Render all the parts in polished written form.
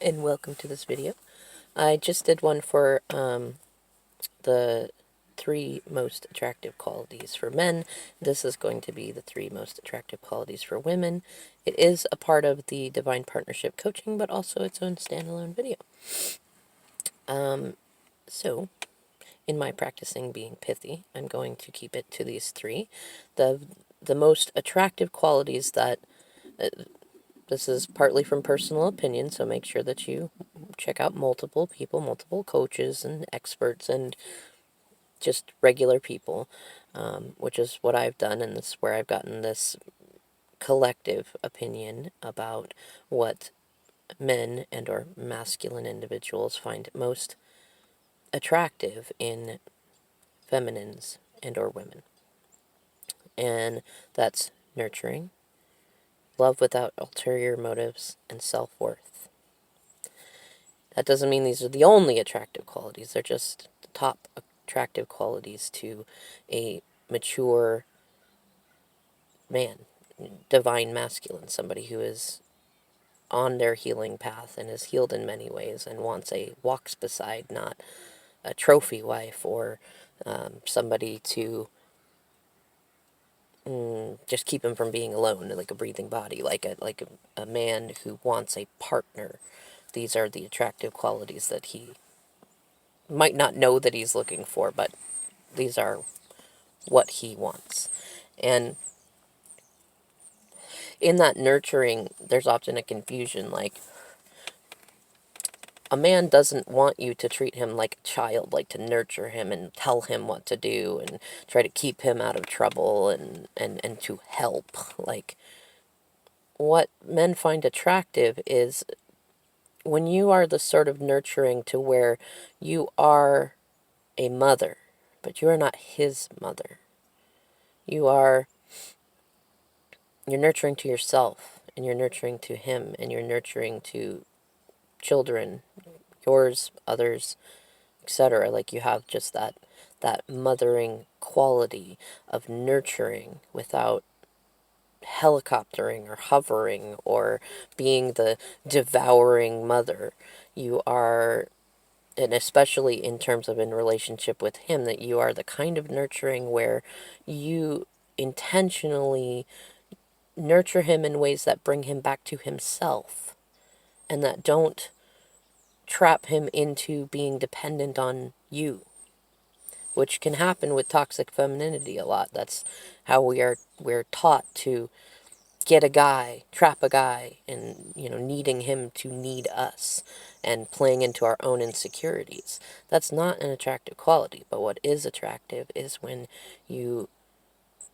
and welcome to this video. I just did one for the 3 most attractive qualities for men. This is going to be the 3 most attractive qualities for women. It is a part of the Divine Partnership Coaching, but also its own standalone video. So, in my practicing being pithy, I'm going to keep it to these 3. The most attractive qualities that... this is partly from personal opinion, so make sure that you check out multiple people, multiple coaches and experts and just regular people, which is what I've done, and this is where I've gotten this collective opinion about what men and or masculine individuals find most attractive in feminines and or women. And that's nurturing, love without ulterior motives, and self-worth. That doesn't mean these are the only attractive qualities. They're just the top attractive qualities to a mature man, divine masculine, somebody who is on their healing path and is healed in many ways and walks beside, not a trophy wife or somebody to just keep him from being alone, like a breathing body, like a man who wants a partner. These are the attractive qualities that he might not know that he's looking for, but these are what he wants. And in that nurturing, there's often a confusion, like a man doesn't want you to treat him like a child, like to nurture him and tell him what to do and try to keep him out of trouble and to help. Like, what men find attractive is when you are the sort of nurturing to where you are a mother, but you are not his mother. You're nurturing to yourself, and you're nurturing to him, and you're nurturing to children, yours, others, etc. Like, you have just that mothering quality of nurturing without helicoptering or hovering or being the devouring mother. You are, and especially in terms of in relationship with him, that you are the kind of nurturing where you intentionally nurture him in ways that bring him back to himself and that don't trap him into being dependent on you, which can happen with toxic femininity a lot. That's how we're taught to get a guy, trap a guy, and needing him to need us and playing into our own insecurities. That's not an attractive quality, but what is attractive is when you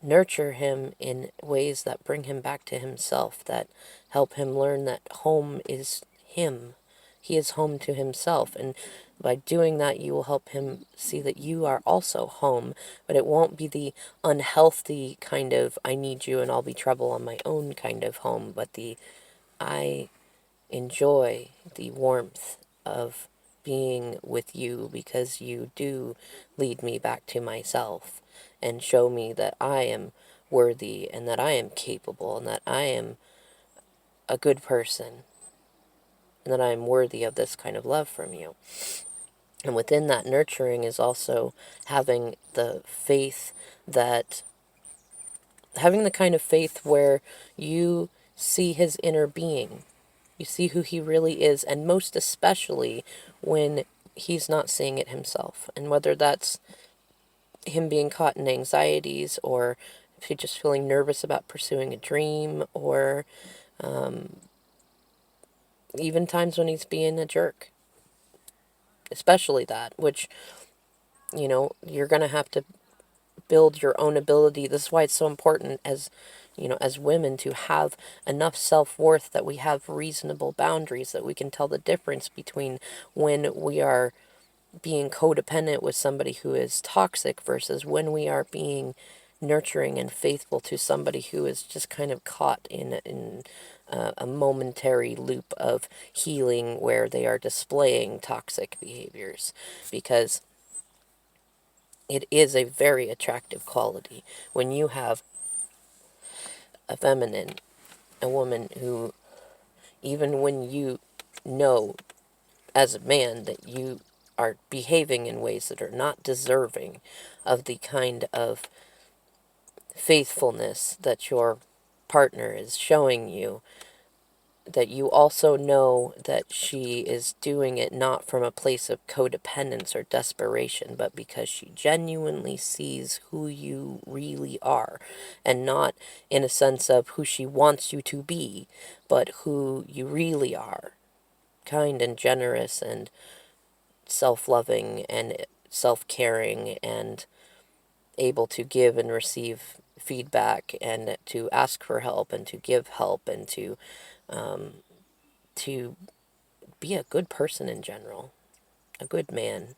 nurture him in ways that bring him back to himself, that help him learn that home is him. He is home to himself, and by doing that, you will help him see that you are also home, but it won't be the unhealthy kind of, I need you and I'll be trouble on my own kind of home, but the, I enjoy the warmth of being with you because you do lead me back to myself and show me that I am worthy and that I am capable and that I am a good person and that I am worthy of this kind of love from you. And within that nurturing is also having the faith that, having the kind of faith where you see his inner being. You see who he really is, and most especially when he's not seeing it himself. And whether that's him being caught in anxieties, or if he's just feeling nervous about pursuing a dream, or even times when he's being a jerk. Especially that, which, you're going to have to build your own ability. This is why it's so important as women to have enough self-worth that we have reasonable boundaries, that we can tell the difference between when we are being codependent with somebody who is toxic versus when we are being nurturing and faithful to somebody who is just kind of caught in a momentary loop of healing where they are displaying toxic behaviors. Because it is a very attractive quality when you have a woman who, even when you know as a man that you are behaving in ways that are not deserving of the kind of faithfulness that your partner is showing you, that you also know that she is doing it not from a place of codependence or desperation, but because she genuinely sees who you really are, and not in a sense of who she wants you to be, but who you really are. Kind and generous and self-loving and self-caring and able to give and receive feedback and to ask for help and to give help and um, to be a good person in general, a good man.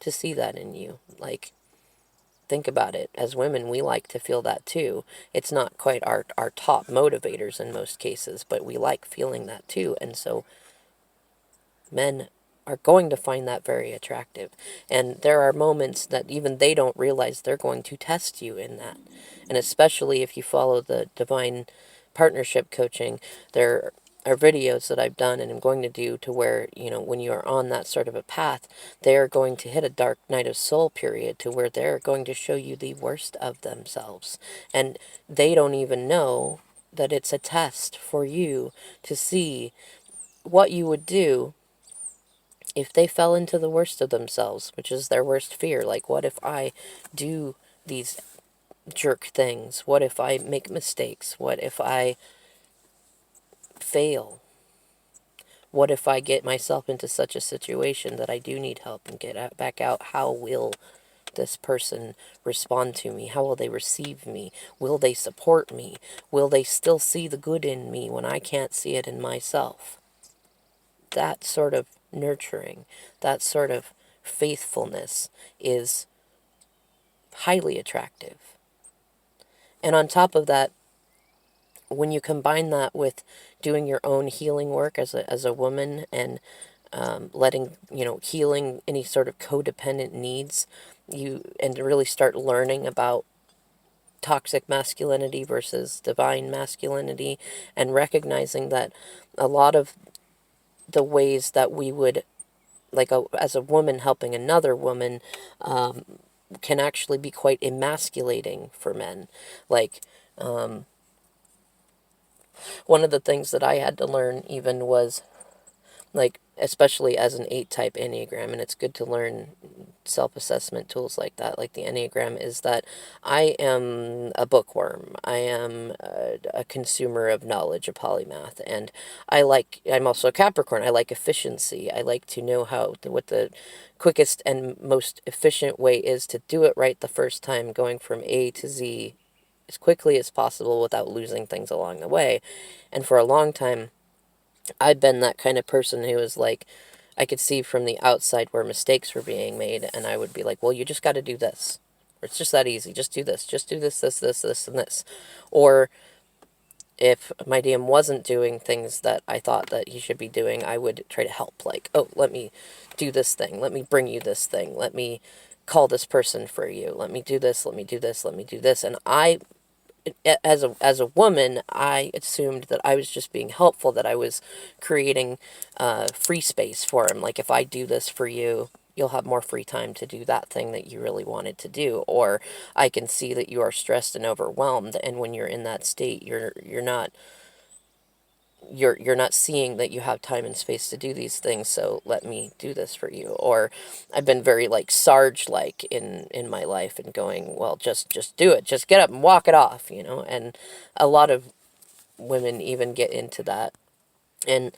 To see that in you, like, think about it. As women, we like to feel that too. It's not quite our top motivators in most cases, but we like feeling that too. And so men are going to find that very attractive. And there are moments that even they don't realize they're going to test you in that. And especially if you follow the divine partnership coaching, there are videos that I've done and I'm going to do to where, when you are on that sort of a path, they are going to hit a dark night of soul period to where they're going to show you the worst of themselves. And they don't even know that it's a test for you to see what you would do if they fell into the worst of themselves, which is their worst fear. Like, what if I do these jerk things? What if I make mistakes? What if I fail? What if I get myself into such a situation that I do need help and get back out? How will this person respond to me? How will they receive me? Will they support me? Will they still see the good in me when I can't see it in myself? That sort of nurturing, that sort of faithfulness is highly attractive. And on top of that, when you combine that with doing your own healing work as a woman and letting, healing any sort of codependent needs, and to really start learning about toxic masculinity versus divine masculinity, and recognizing that a lot of the ways that we would, like as a woman helping another woman, can actually be quite emasculating for men. Like, one of the things that I had to learn even was, like, especially as an 8 type Enneagram, and it's good to learn self-assessment tools like that, like the Enneagram, is that I am a bookworm. I am a consumer of knowledge, a polymath, and I'm also a Capricorn. I like efficiency. I like to know what the quickest and most efficient way is to do it right the first time, going from A to Z as quickly as possible without losing things along the way. And for a long time, I've been that kind of person who is like, I could see from the outside where mistakes were being made, and I would be like, well, you just got to do this. Or it's just that easy. Just do this. Just do this, and this. Or if my DM wasn't doing things that I thought that he should be doing, I would try to help. Like, oh, let me do this thing. Let me bring you this thing. Let me call this person for you. Let me do this. Let me do this. Let me do this. And as a woman, I assumed that I was just being helpful, that I was creating free space for him. Like, if I do this for you, you'll have more free time to do that thing that you really wanted to do. Or I can see that you are stressed and overwhelmed, and when you're in that state, you're not seeing that you have time and space to do these things, so let me do this for you. Or I've been very like Sarge like in my life, and going, well, just do it, just get up and walk it off, and a lot of women even get into that, and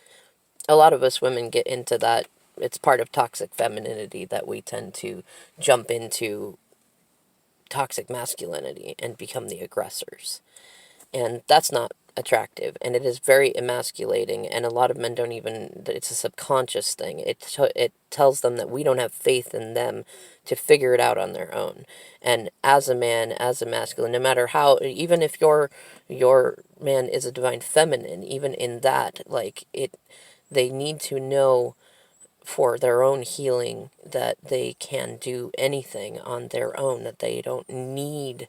a lot of us women get into that. It's part of toxic femininity that we tend to jump into toxic masculinity and become the aggressors. And that's not attractive, and it is very emasculating, and a lot of men don't even, it's a subconscious thing. It tells them that we don't have faith in them to figure it out on their own. And as a man, as a masculine, no matter how, even if your man is a divine feminine, even in that, like, they need to know for their own healing that they can do anything on their own, that they don't need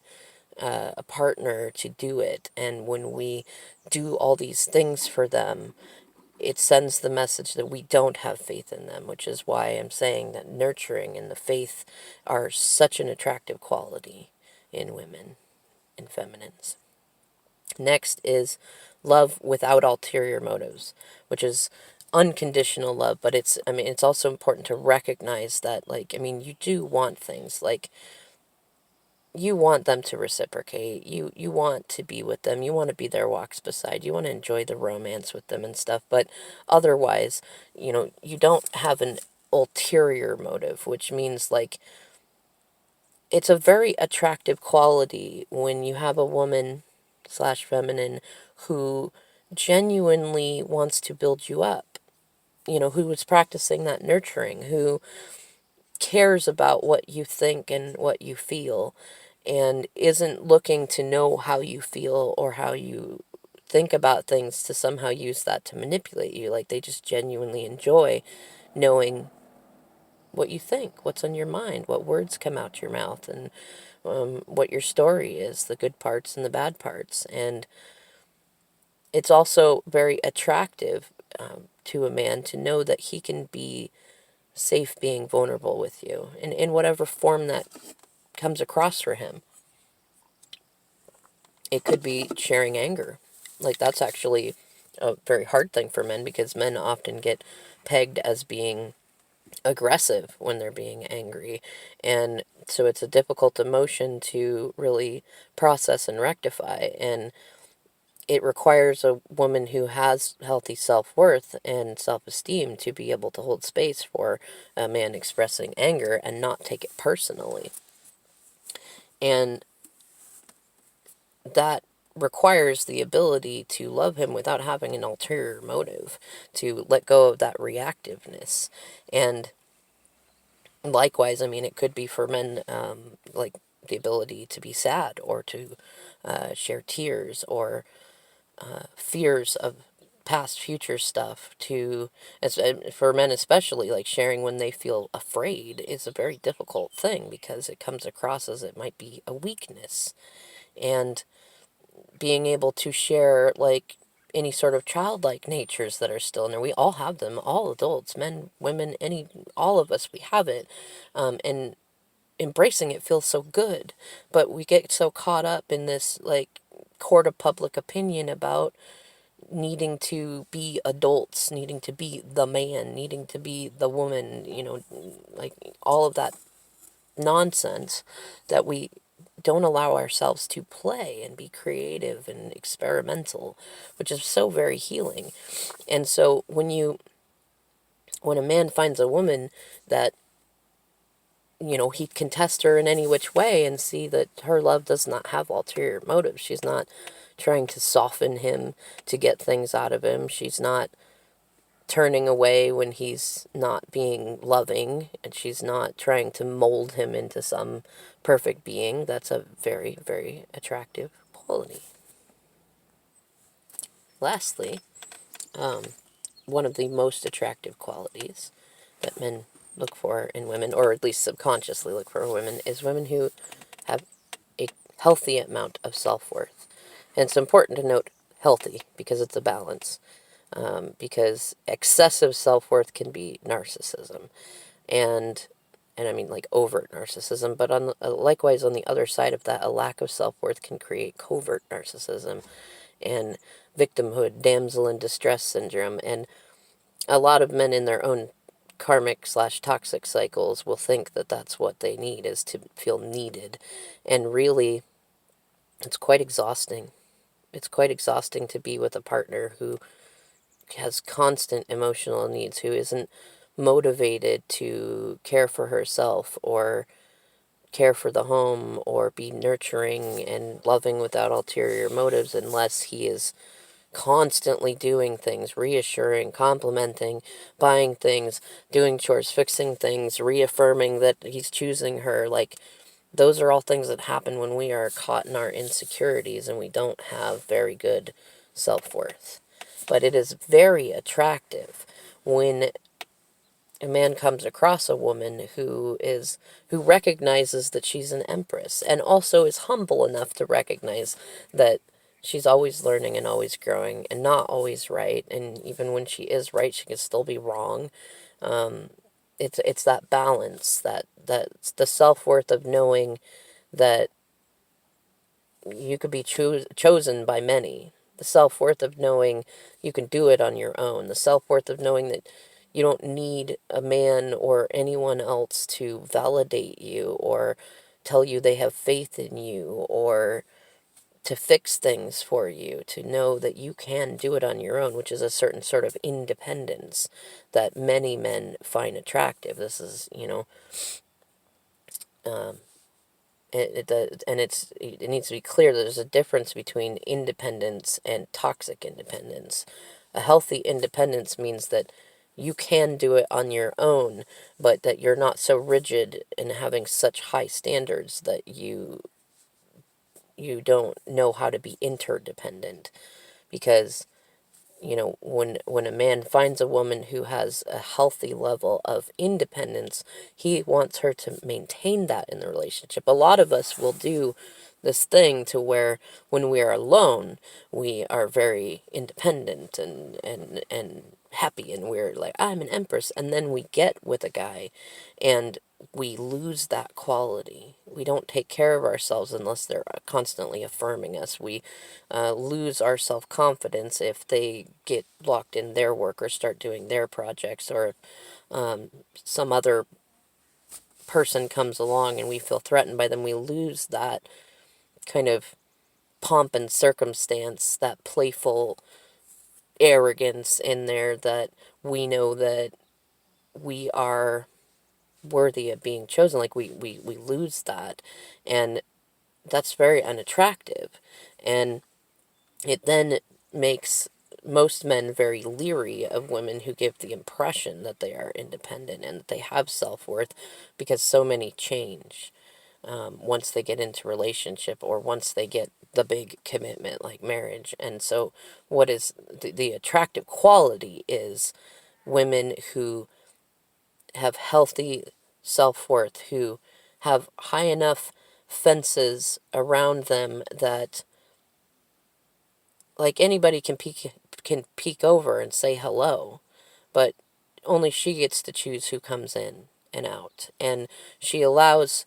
a partner to do it. And when we do all these things for them, it sends the message that we don't have faith in them, which is why I'm saying that nurturing and the faith are such an attractive quality in women, in feminines. Next is love without ulterior motives, which is unconditional love, but it's also important to recognize that, you do want things, you want them to reciprocate. You want to be with them. You want to be their walks beside. You want to enjoy the romance with them and stuff. But otherwise, you don't have an ulterior motive, which means it's a very attractive quality when you have a woman slash feminine who genuinely wants to build you up. Who is practicing that nurturing, who cares about what you think and what you feel, and isn't looking to know how you feel or how you think about things to somehow use that to manipulate you. They just genuinely enjoy knowing what you think, what's on your mind, what words come out your mouth, and what your story is, the good parts and the bad parts. And it's also very attractive to a man to know that he can be safe being vulnerable with you in whatever form that comes across for him. It could be sharing anger. That's actually a very hard thing for men, because men often get pegged as being aggressive when they're being angry. And so it's a difficult emotion to really process and rectify. And it requires a woman who has healthy self-worth and self-esteem to be able to hold space for a man expressing anger and not take it personally. And that requires the ability to love him without having an ulterior motive, to let go of that reactiveness. And likewise, it could be for men, the ability to be sad, or to share tears, or fears of past future stuff, for men especially, sharing when they feel afraid is a very difficult thing, because it comes across as it might be a weakness. And being able to share any sort of childlike natures that are still in there. We all have them, all adults, men, women, all of us, we have it. And embracing it feels so good, but we get so caught up in this court of public opinion about needing to be adults, needing to be the man, needing to be the woman, all of that nonsense, that we don't allow ourselves to play and be creative and experimental, which is so very healing. And so when a man finds a woman that, he can test her in any which way and see that her love does not have ulterior motives. She's not trying to soften him to get things out of him. She's not turning away when he's not being loving, and she's not trying to mold him into some perfect being. That's a very, very attractive quality. Lastly, one of the most attractive qualities that men look for in women, or at least subconsciously look for in women, is women who have a healthy amount of self-worth. And it's important to note healthy, because it's a balance. Because excessive self-worth can be narcissism, and overt narcissism. But likewise, on the other side of that, a lack of self-worth can create covert narcissism and victimhood, damsel in distress syndrome. And a lot of men in their own karmic / toxic cycles will think that that's what they need, is to feel needed. And really, it's quite exhausting. It's quite exhausting to be with a partner who has constant emotional needs, who isn't motivated to care for herself, or care for the home, or be nurturing and loving without ulterior motives, unless he is constantly doing things, reassuring, complimenting, buying things, doing chores, fixing things, reaffirming that he's choosing her. Those are all things that happen when we are caught in our insecurities and we don't have very good self-worth. But it is very attractive when a man comes across a woman who recognizes that she's an empress, and also is humble enough to recognize that she's always learning and always growing and not always right. And even when she is right, she can still be wrong. Um, it's that balance, that's the self-worth of knowing that you could be chosen by many. The self-worth of knowing you can do it on your own. The self-worth of knowing that you don't need a man or anyone else to validate you or tell you they have faith in you or to fix things for you, to know that you can do it on your own, which is a certain sort of independence that many men find attractive. This is, um, and it needs to be clear that there's a difference between independence and toxic independence. A healthy independence means that you can do it on your own, but that you're not so rigid and having such high standards that you don't know how to be interdependent. Because when a man finds a woman who has a healthy level of independence, he wants her to maintain that in the relationship. A lot of us will do this thing to where when we are alone, we are very independent and happy, and we're like, I'm an empress. And then we get with a guy and we lose that quality. We don't take care of ourselves unless they're constantly affirming us. We lose our self-confidence if they get locked in their work or start doing their projects, or if some other person comes along and we feel threatened by them. We lose that kind of pomp and circumstance, that playful arrogance in there, that we know that we are worthy of being chosen. Like we lose that, and that's very unattractive. And it then makes most men very leery of women who give the impression that they are independent and that they have self-worth, because so many change once they get into relationship or once they get the big commitment like marriage. And so what is the attractive quality is women who have healthy self-worth, who have high enough fences around them that like anybody can peek over and say hello, but only she gets to choose who comes in and out. And she allows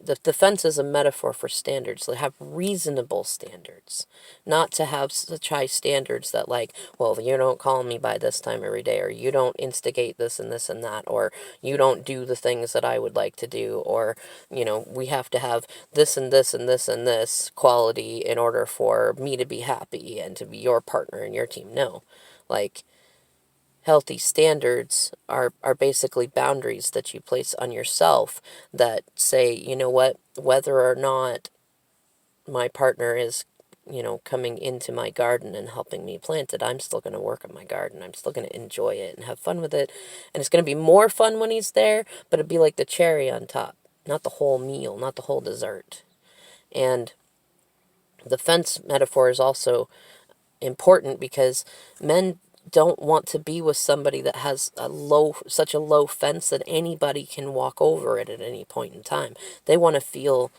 the fence is a metaphor for standards. They have reasonable standards, not to have such high standards that, like, well, you don't call me by this time every day, or you don't instigate this and this and that, or you don't do the things that I would like to do, or, we have to have this and this and this and this quality in order for me to be happy and to be your partner in your team. No. Like, healthy standards are basically boundaries that you place on yourself that say, you know what, whether or not my partner is, coming into my garden and helping me plant it, I'm still going to work on my garden. I'm still going to enjoy it and have fun with it. And it's going to be more fun when he's there, but it'd be like the cherry on top, not the whole meal, not the whole dessert. And the fence metaphor is also important because men don't want to be with somebody that has such a low fence that anybody can walk over it at any point in time. They want to feel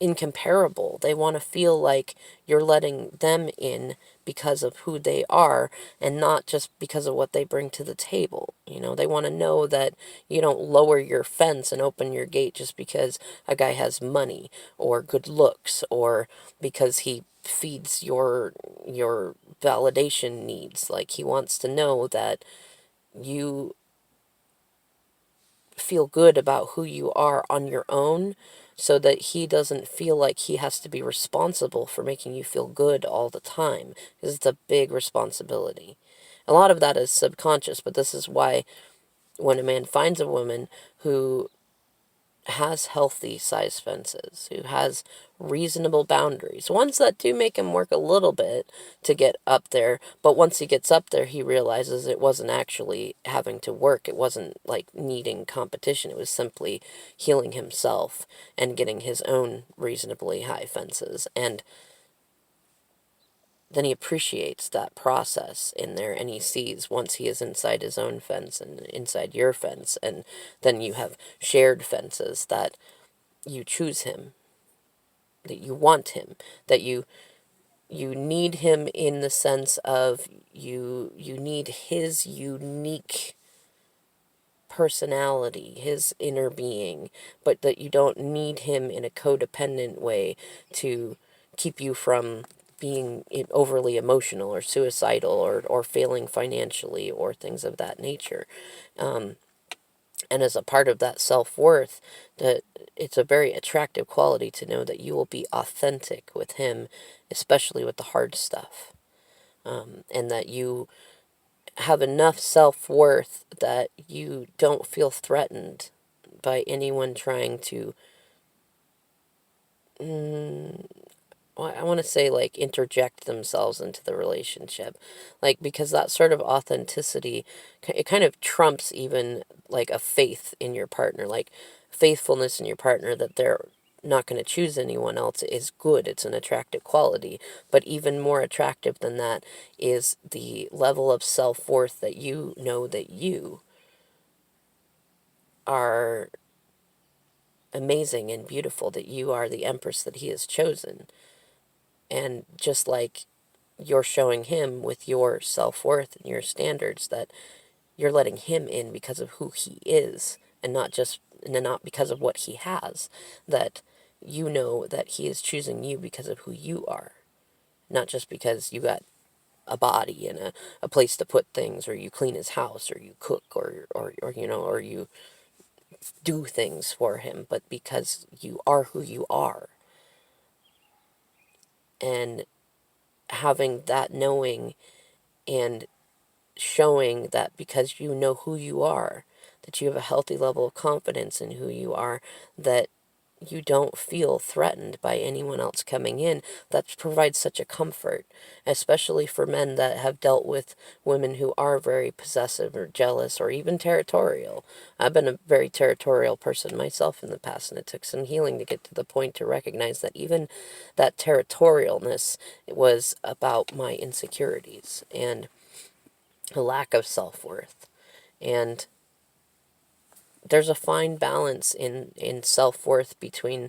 incomparable. They want to feel like you're letting them in because of who they are and not just because of what they bring to the table. They want to know that you don't lower your fence and open your gate just because a guy has money or good looks or because he feeds your validation needs. Like, he wants to know that you feel good about who you are on your own, so that he doesn't feel like he has to be responsible for making you feel good all the time, because it's a big responsibility. A lot of that is subconscious, but this is why when a man finds a woman who has healthy size fences, who has reasonable boundaries, ones that do make him work a little bit to get up there, but once he gets up there, he realizes it wasn't actually having to work. It wasn't like needing competition. It was simply healing himself and getting his own reasonably high fences. And then he appreciates that process in there, and he sees once he is inside his own fence and inside your fence, and then you have shared fences that you choose him. want him, that you need him in the sense of you need his unique personality, his inner being, but that you don't need him in a codependent way to keep you from being overly emotional or suicidal or failing financially or things of that nature. And as a part of that self-worth, that it's a very attractive quality to know that you will be authentic with him, especially with the hard stuff. And that you have enough self-worth that you don't feel threatened by anyone trying to, I want to say, like, interject themselves into the relationship. Like, because that sort of authenticity, it kind of trumps even, like, a faith in your partner. Like, faithfulness in your partner that they're not going to choose anyone else is good. It's an attractive quality. But even more attractive than that is the level of self-worth that you know that you are amazing and beautiful, that you are the empress that he has chosen. And just like you're showing him with your self-worth and your standards, that you're letting him in because of who he is, and not because of what he has, that you know that he is choosing you because of who you are, not just because you got a body and a place to put things, or you clean his house, or you cook, or or you do things for him, but because you are who you are. And having that knowing and showing that because you know who you are, that you have a healthy level of confidence in who you are, that you don't feel threatened by anyone else coming in, that provides such a comfort, especially for men that have dealt with women who are very possessive or jealous or even territorial. I've been a very territorial person myself in the past, and it took some healing to get to the point to recognize that even that territorialness was about my insecurities and a lack of self-worth. And there's a fine balance in self-worth between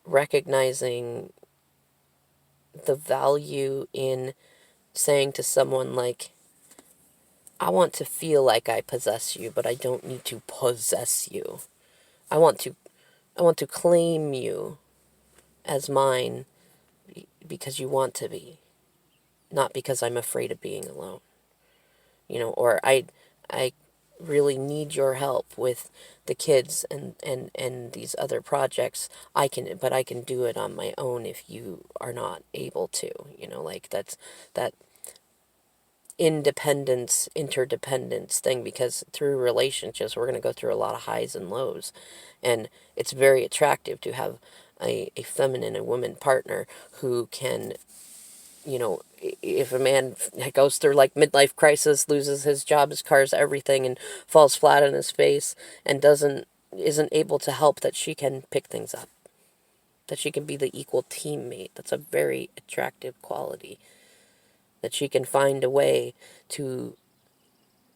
recognizing the value in saying to someone, like, I want to feel like I possess you, but I don't need to possess you. I want to claim you as mine because you want to be, not because I'm afraid of being alone. Or I really need your help with the kids and these other projects. But I can do it on my own if you are not able to. Like, that's that independence, interdependence thing, because through relationships, we're going to go through a lot of highs and lows. And it's very attractive to have a feminine, a woman partner who can, if a man goes through, like, midlife crisis, loses his job, his cars, everything, and falls flat on his face and isn't able to help, that she can pick things up, that she can be the equal teammate. That's a very attractive quality, that she can find a way to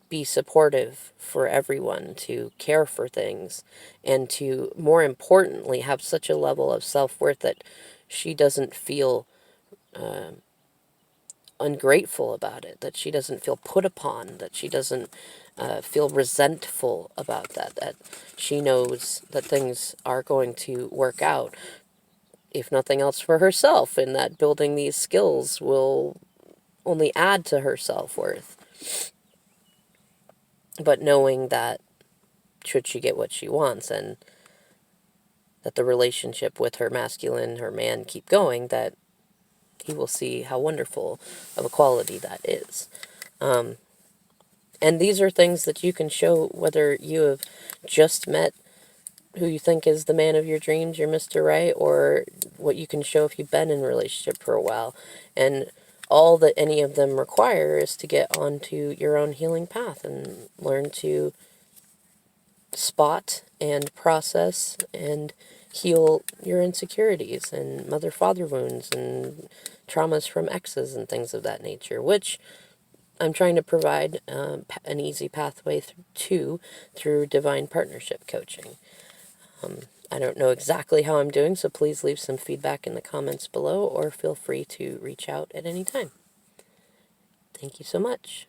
be supportive for everyone, to care for things, and to, more importantly, have such a level of self-worth that she doesn't feel ungrateful about it, that she doesn't feel put upon, that she doesn't feel resentful about that she knows that things are going to work out, if nothing else for herself, and that building these skills will only add to her self-worth. But knowing that should she get what she wants, and that the relationship with her masculine, her man, keep going, that he will see how wonderful of a quality that is. And these are things that you can show whether you have just met who you think is the man of your dreams, your Mr. Right, or what you can show if you've been in a relationship for a while. And all that any of them require is to get onto your own healing path and learn to spot and process and heal your insecurities and mother-father wounds and traumas from exes and things of that nature, which I'm trying to provide an easy pathway to through divine partnership coaching. I don't know exactly how I'm doing, so please leave some feedback in the comments below, or feel free to reach out at any time. Thank you so much.